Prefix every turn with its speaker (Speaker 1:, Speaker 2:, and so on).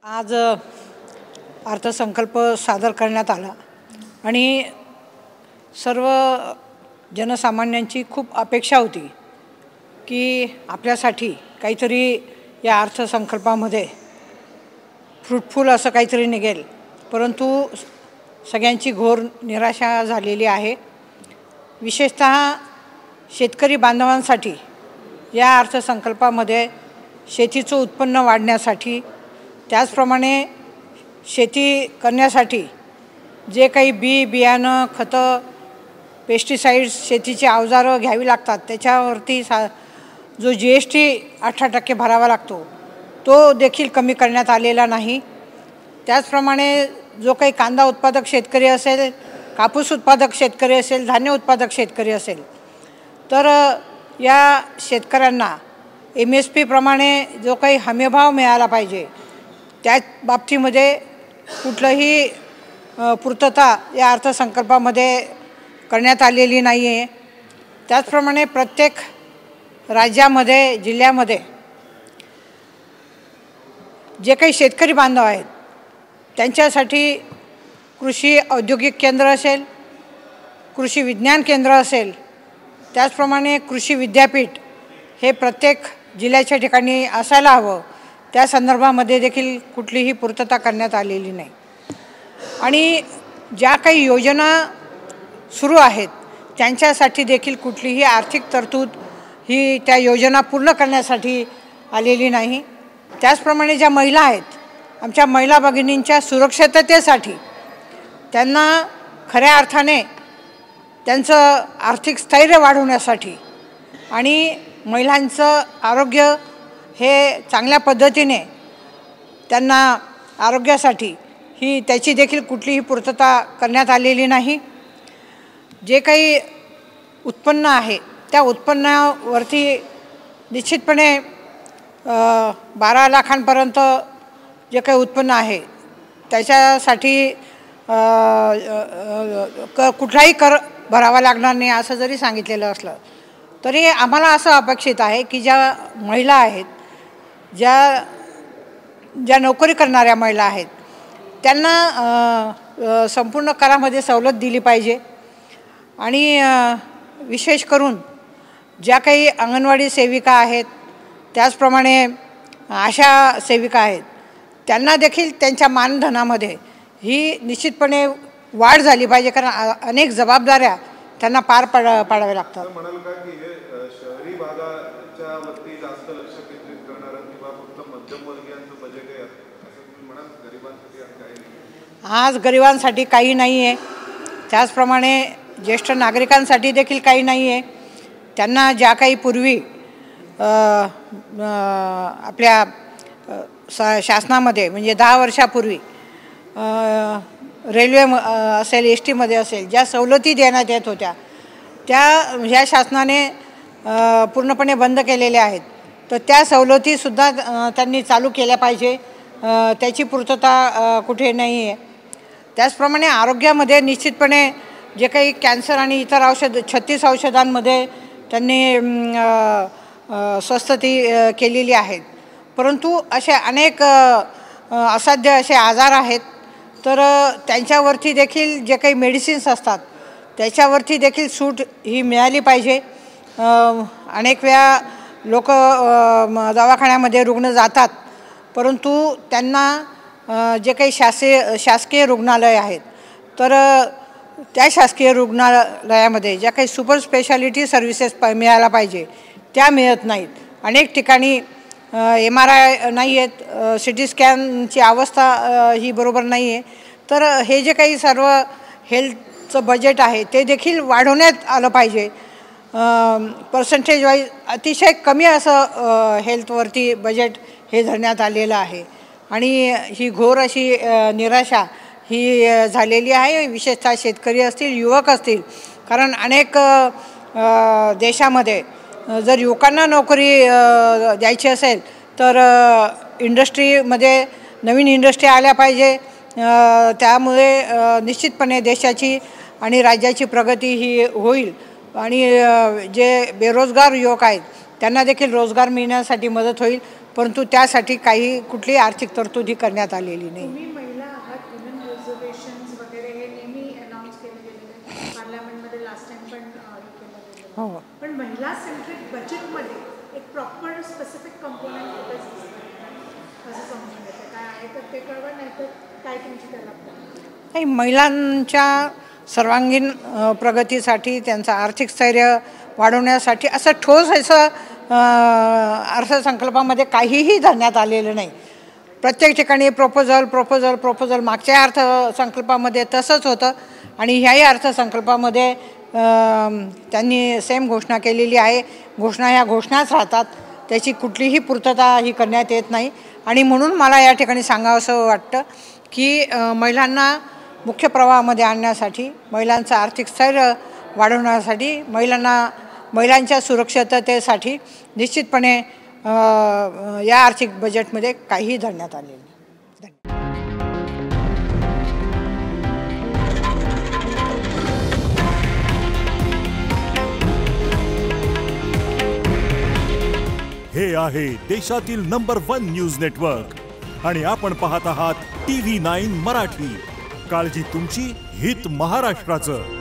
Speaker 1: आज अर्थसंकल्प सादर करण्यात आला आणि सर्व जनसामान्यांची खूप अपेक्षा होती की आपल्यासाठी काहीतरी या अर्थसंकल्पामध्ये फ्रूटफुल असं काहीतरी निघेल, परंतु सगळ्यांची घोर निराशा झालेली आहे। विशेषतः शेतकरी बांधवांसाठी या अर्थसंकल्पामध्ये शेतीचं उत्पन्न वाढण्यासाठी, त्याचप्रमाणे शेती करण्यासाठी जे काही बियाणं, खतं, पेस्टिसाइड्स, शेतीची अवजारं घ्यावी लागतात, त्याच्यावरती जो GST 18% भरावा लागतो तो देखील कमी करण्यात आलेला नाही। त्याचप्रमाणे जो काही कांदा उत्पादक शेतकरी असेल, कापूस उत्पादक शेतकरी असेल, धान्य उत्पादक शेतकरी असेल, तर या शेतकऱ्यांना MSP प्रमाणे जो काही हमीभाव मिळाला पाहिजे त्या बाबतीमध्ये कुठलीही पूर्तता या अर्थसंकल्पामध्ये करण्यात आलेली नाही आहे। त्याचप्रमाणे प्रत्येक राज्यामध्ये, जिल्ह्यामध्ये जे काही शेतकरी बांधव आहेत त्यांच्यासाठी कृषी औद्योगिक केंद्र असेल, कृषी विज्ञान केंद्र असेल, त्याचप्रमाणे कृषी विद्यापीठ हे प्रत्येक जिल्ह्याच्या ठिकाणी असायला हवं, त्या संदर्भामध्ये देखील कुठलीही पूर्तता करण्यात आलेली नाही। आणि ज्या काही योजना सुरू आहेत त्यांच्यासाठी देखील कुठलीही आर्थिक तरतूद ही त्या योजना पूर्ण करण्यासाठी आलेली नाही। त्याचप्रमाणे ज्या महिला आहेत, आमच्या महिला भगिनींच्या सुरक्षिततेसाठी, त्यांना खऱ्या अर्थाने त्यांचं आर्थिक स्थैर्य वाढवण्यासाठी आणि महिलांचं आरोग्य हे चांगल्या पद्धतीने त्यांना आरोग्यासाठी ही त्याची देखील कुठलीही पूर्तता करण्यात आलेली नाही। जे काही उत्पन्न आहे त्या उत्पन्नावरती निश्चितपणे 12 लाखांपर्यंत जे काही उत्पन्न आहे त्याच्यासाठी कुठलाही कर भरावा लागणार नाही असं जरी सांगितलेलं असलं तरी आम्हाला असं अपेक्षित आहे की ज्या महिला आहेत, ज्या नोकरी करणाऱ्या महिला आहेत, त्यांना संपूर्ण करामध्ये सवलत दिली पाहिजे। आणि विशेष करून ज्या काही अंगणवाडी सेविका आहेत, त्याचप्रमाणे आशा सेविका आहेत, त्यांना देखील त्यांच्या मानधनामध्ये ही निश्चितपणे वाढ झाली पाहिजे, कारण अनेक जबाबदाऱ्या त्यांना पार पाडाव्या लागतात।
Speaker 2: म्हणाल का की हे शहरी भागाच्या वरती जास्त लक्ष केंद्रित करणारं किंवा फक्त मध्यमवर्गीयांचं बजेट आहे असं तुम्ही म्हणाल? गरिबांसाठी काही नाही,
Speaker 1: आज गरिबांसाठी काही नाही आहे, त्याचप्रमाणे ज्येष्ठ नागरिकांसाठी देखील काही नाही आहे। त्यांना ज्या काही पूर्वी आपल्या शासनामध्ये म्हणजे 10 वर्षापूर्वी रेल्वे असेल, STमध्ये असेल, ज्या सवलती देण्यात येत होत्या त्या ह्या शासनाने पूर्णपणे बंद केलेल्या आहेत, तर त्या सवलतीसुद्धा त्यांनी चालू केल्या पाहिजे, त्याची पूर्तता कुठे नाही आहे। त्याचप्रमाणे आरोग्यामध्ये निश्चितपणे जे काही कॅन्सर आणि इतर 36 औषधांमध्ये त्यांनी स्वस्ती केलेली आहेत, परंतु असे अनेक असाध्य असे आजार आहेत, तर त्यांच्यावरती देखील जे काही मेडिसिन्स असतात त्याच्यावरती देखील सूट ही मिळाली पाहिजे। अनेक वेळा लोक दवाखान्यामध्ये रुग्ण जातात, परंतु त्यांना जे काही शासकीय रुग्णालय आहेत, तर त्या शासकीय रुग्णालयामध्ये ज्या काही सुपर स्पेशालिटी सर्व्हिसेस मिळायला पाहिजे त्या मिळत नाहीत। अनेक ठिकाणी MRI नाही आहेत, CT स्कॅनची अवस्था ही बरोबर नाही आहे, तर हे जे काही सर्व हेल्थचं बजेट आहे ते देखील वाढवण्यात आलं पाहिजे। पर्सेंटेज वाईज अतिशय कमी असं हेल्थवरती बजेट हे धरण्यात आलेलं आहे आणि ही घोर अशी निराशा ही झालेली आहे, विशेषतः शेतकरी असतील, युवक असतील, कारण अनेक देशामध्ये जर युवकांना नोकरी द्यायची असेल तर इंडस्ट्रीमध्ये नवीन इंडस्ट्री आल्या पाहिजे, त्यामुळे निश्चितपणे देशाची आणि राज्याची प्रगती ही होईल आणि जे बेरोजगार युवक आहेत त्यांना देखील रोजगार मिळण्यासाठी मदत होईल। परंतु त्यासाठी कुठलीही आर्थिक तरतुदी करण्यात आलेली नाही.
Speaker 3: तुम्ही महिला आहात, वुमेन रिझर्वेशन्स वगैरे हे नेहमी अनाऊन्स केले गेलेले, पार्लमेंटमध्ये लास्ट टाइम पण केलं गेलं.
Speaker 1: हो,
Speaker 3: पण महिला सेंट्रिक बजेटमध्ये एक प्रॉपर स्पेसिफिक कंपोनंट कुठेच दिसतं असं समजून घेतं. काय आहे तर ते कळवा, नाही तर काय तुमची त्याला
Speaker 1: नाही. महिलांच्या सर्वांगीण प्रगतीसाठी, त्यांचं आर्थिक स्थैर्य वाढवण्यासाठी असं ठोस अर्थसंकल्पामध्ये काहीही धरण्यात आलेलं नाही. प्रत्येक ठिकाणी प्रपोजल मागच्या अर्थसंकल्पामध्ये तसंच होतं आणि ह्याही अर्थसंकल्पामध्ये त्यांनी सेम घोषणा केलेली आहे. घोषणा ह्या घोषणाच राहतात, त्याची कुठलीही पूर्तता ही करण्यात येत नाही. आणि म्हणून मला या ठिकाणी सांगावंसं वाटतं की महिलांना मुख्य प्रवाहामध्ये आणण्यासाठी, महिलांचं आर्थिक स्थैर्य वाढवण्यासाठी, महिलांच्या सुरक्षिततेसाठी निश्चितपणे या आर्थिक बजेटमध्ये काहीही धरण्यात आलेलं नाही.
Speaker 4: हे आहे देशातील नंबर 1 न्यूज नेटवर्क आणि आपण पाहत आहात TV9 मराठी. काळजी तुमची, हित महाराष्ट्राचं.